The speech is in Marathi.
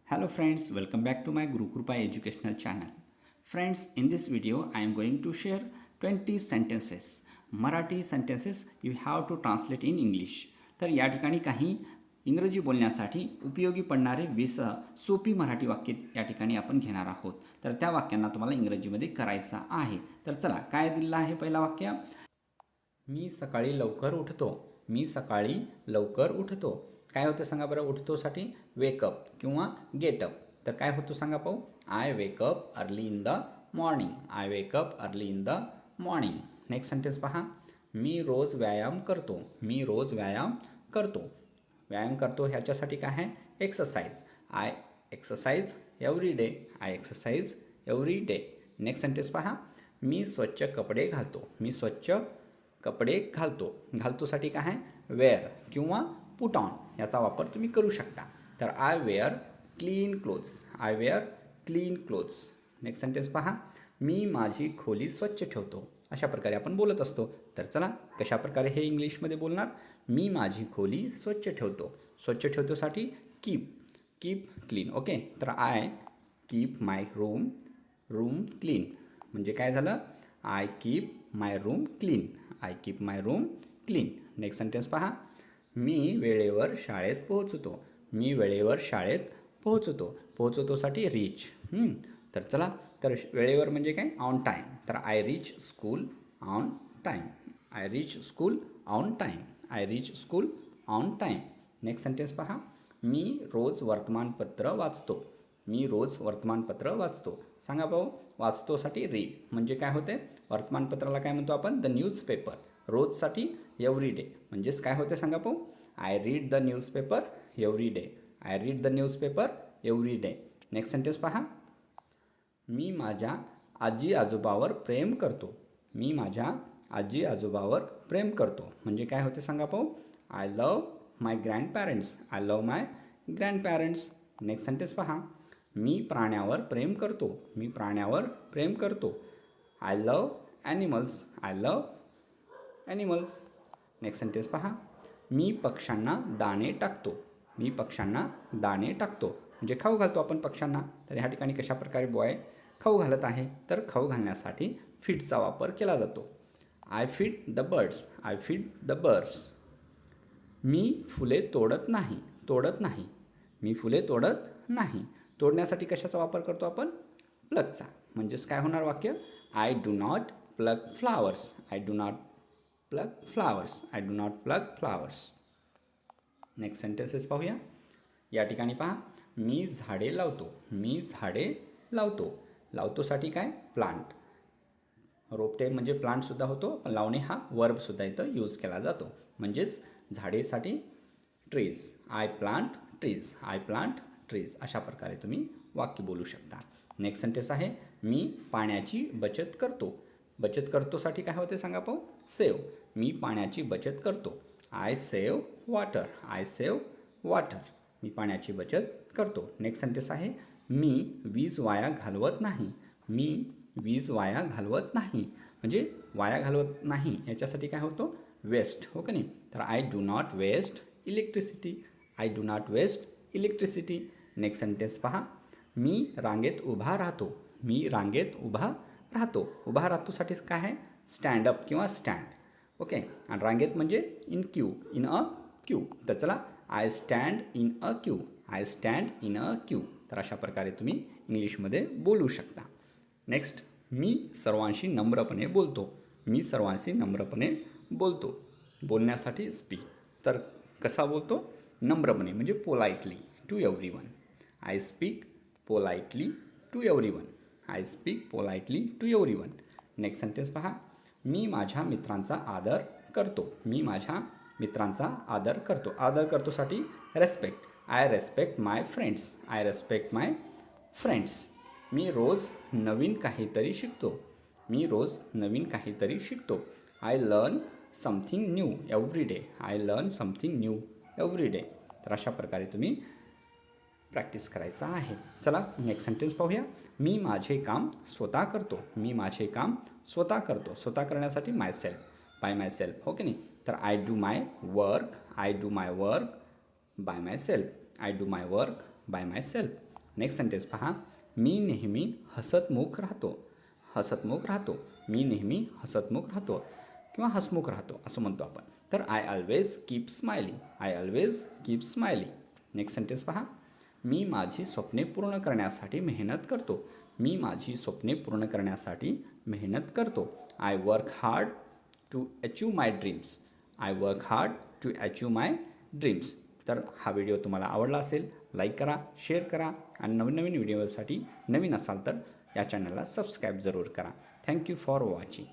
Hello friends, welcome back to my Guru Krupa educational channel. Friends, in this video I am going to share 20 sentences. Marathi sentences you have to translate in English. तर या ठिकाणी काही इंग्रजी बोलण्यासाठी उपयोगी पडणारे 20 सोपी मराठी वाक्य या ठिकाणी आपण घेणार आहोत. तर त्या वाक्यांना तुम्हाला इंग्रजीमध्ये करायचं आहे. तर चला, काय दिलेलं आहे पहिला वाक्य? मी सकाळी लवकर उठतो. मी सकाळी लवकर उठतो. काय होतं सांगा बरं उठतोसाठी? वेकअप किंवा गेटअप. तर काय होतं सांगा पाहू? I wake up early in the morning. I wake up early in the morning. Next sentence पहा. मी रोज व्यायाम करतो. मी रोज व्यायाम करतो. व्यायाम करतो ह्याच्यासाठी काय आहे? Exercise. I exercise every day. I exercise every day. Next sentence पहा. मी स्वच्छ कपडे घालतो. मी स्वच्छ कपडे घालतो. घालतोसाठी काय आहे? वेअर किंवा पुट ऑन याचा वापर तुम्ही करू शकता. तर I wear clean clothes. I wear clean clothes. Next sentence पहा. मी माझी खोली स्वच्छ ठेवतो. अशा प्रकारे आपण बोलत असतो. तर चला, कशा प्रकारे हे इंग्लिशमध्ये बोलणार? मी माझी खोली स्वच्छ ठेवतो. स्वच्छ ठेवतोसाठी कीप. Keep clean. ओके. तर I keep my room clean. म्हणजे काय झालं? I keep my room clean. I keep my room clean. Next sentence पहा. मी वेळेवर शाळेत पोहोचतो. मी वेळेवर शाळेत पोहोचतो. पोहोचतोसाठी रीच. तर चला, तर वेळेवर म्हणजे काय? On time. तर I reach school on time. I reach school on time. I reach school on time. Next sentence पहा. मी रोज वर्तमानपत्र वाचतो. मी रोज वर्तमानपत्र वाचतो. सांगा भाऊ, वाचतोसाठी रीड. म्हणजे काय होते? वर्तमानपत्राला काय म्हणतो आपण? The newspaper. रोजसाठी एव्हरी डे. म्हणजेच काय होते सांगा पाहू? I read the newspaper every day. I read the newspaper every day. Next sentence पहा. मी माझ्या आजी आजोबावर प्रेम करतो. मी माझ्या आजी आजोबावर प्रेम करतो. म्हणजे काय होते सांगा पाहू? I love my grandparents. I love my grandparents. Next sentence पहा. मी प्राण्यावर प्रेम करतो. मी प्राण्यावर प्रेम करतो. I love animals. I love animals. Next sentence पहा. मी पक्ष्यांना दाणे टाकतो. मी पक्ष्यांना दाणे टाकतो. म्हणजे खाऊ घालतो आपण पक्ष्यांना. तर ह्या ठिकाणी कशा प्रकारे बॉय खाऊ घालत आहे? तर खाऊ घालण्यासाठी फीडचा वापर केला जातो. I feed the birds. I feed the birds. मी फुले तोडत नाही. तोडत नाही. मी फुले तोडत नाही. तोडण्यासाठी कशाचा वापर करतो आपण? प्लगचा. म्हणजेच काय होणार वाक्य? I do not plug flowers. I do not plug flowers. I do not plug flowers. Next sentences पाहूया. या ठिकाणी पहा. मी झाडे लावतो. मी झाडे लावतो. लावतोसाठी काय? प्लांट. रोपटे म्हणजे प्लांटसुद्धा होतो, पण लावणे हा वर्बसुद्धा इथं यूज केला जातो. म्हणजेच झाडेसाठी trees. I plant trees. I plant trees. अशा प्रकारे तुम्ही वाक्य बोलू शकता. नेक्स्ट सेंटेन्स आहे. मी पाण्याची बचत करतो. बचत करतोसाठी काय होते सांगा पाहू? सेव. मी पाण्याची बचत करतो. I save water. I save water. मी पाण्याची बचत करतो. नेक्स्ट सेंटेन्स आहे. मी वीज वाया घालवत नाही. मी वीज वाया घालवत नाही. म्हणजे वाया घालवत नाही याच्यासाठी काय होतो? वेस्ट. हो का नाही? तर I do not waste electricity. I do not waste electricity. Next sentence पहा. मी रांगेत उभा राहतो. मी रांगेत उभा राहतो. उभा राहतोसाठी काय आहे? स्टँडअप किंवा स्टँड. ओके. आणि रांगेत म्हणजे in Q. In a Q. तर चला, I stand in a Q. I stand in a Q. तर अशा प्रकारे तुम्ही इंग्लिशमध्ये बोलू शकता. नेक्स्ट. मी सर्वांशी नम्रपणे बोलतो. मी सर्वांशी नम्रपणे बोलतो. बोलण्यासाठी स्पीक. तर कसा बोलतो? नम्रपणे म्हणजे politely to everyone. I speak politely to everyone. I speak politely to everyone. Next sentence पहा. मी माझ्या मित्रांचा आदर करतो. मी माझ्या मित्रांचा आदर करतो. आदर करतोसाठी respect. I respect my friends. I respect my friends. मी रोज नवीन काहीतरी शिकतो. मी रोज नवीन काहीतरी शिकतो. I learn something new every day. I learn something new every day. तर अशा प्रकारे तुम्ही प्रॅक्टिस करायचं आहे. चला, नेक्स्ट सेंटेन्स पाहूया. मी माझे काम स्वतः करतो. मी माझे काम स्वतः करतो. स्वतः करण्यासाठी माय सेल्फ. बाय माय सेल्फ. हो की नाही? तर I do my work. I do my work by my self. I do my work by my self. Next sentence पहा, मी नेहमी हसतमुख राहतो. हसतमुख राहतो, मी नेहमी हसतमुख राहतो किंवा हसमुख राहतो असं म्हणतो आपण. तर I always keep smiling. I always keep smiling. Next sentence पहा, मी माझी स्वप्ने पूर्ण करण्यासाठी मेहनत करतो. मी माझी स्वप्ने पूर्ण करण्यासाठी मेहनत करतो. I work hard to achieve my dreams. I work hard to achieve my dreams. तर हा व्हिडिओ तुम्हाला आवडला असेल, लाईक करा, शेअर करा आणि नवीन नवीन व्हिडिओसाठी नवीन असाल तर या चॅनलला सबस्क्राईब जरूर करा. Thank you for watching.